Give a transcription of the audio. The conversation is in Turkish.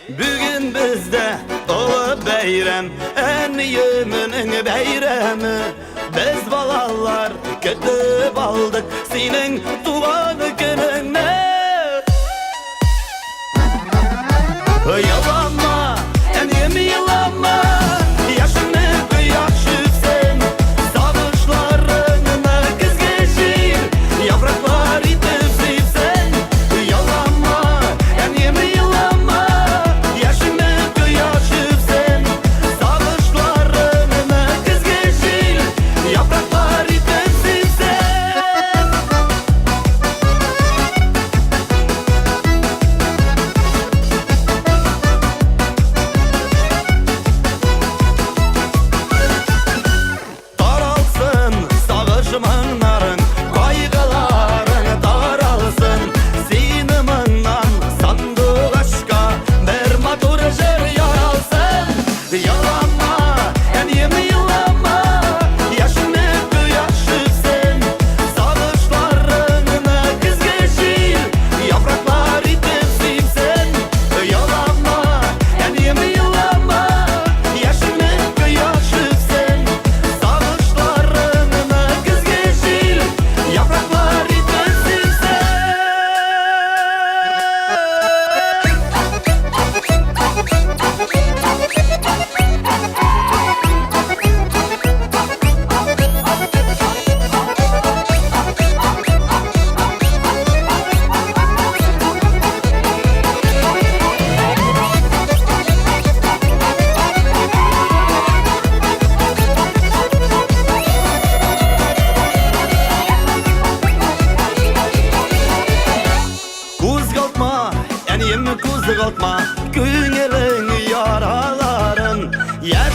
Bugün bizde o bayram, en yeminin bayrami. Biz balalar kutib aldık senin tuğan gününü. Yalanma, en yemi yalanma, yaşını yaşıpsın. Savuşlarını kız geçir, yapraklar itip sevsen. Yalanma, en yemi yalanma, yaşını yaşıpsın. Savuşlarını kız geçir, yapraklar itip sevsen. Daralsın sağışmanların, kaygıların daralsın. Sinimından sandık aşka bir motor jer yaralsın. Yalanma, en yemi yalanma, yaşını yaşıpsın. Savuşlarını kız geçir, yapraklar itip sevsen. Yalanma, en yemi yalanma, yaşını yaşıpsın. Savuşlarını kız geçir, yapraklar itip sevsen. Kuzgatma, en yemi kuzgatma, köngülün yaraların. Yaş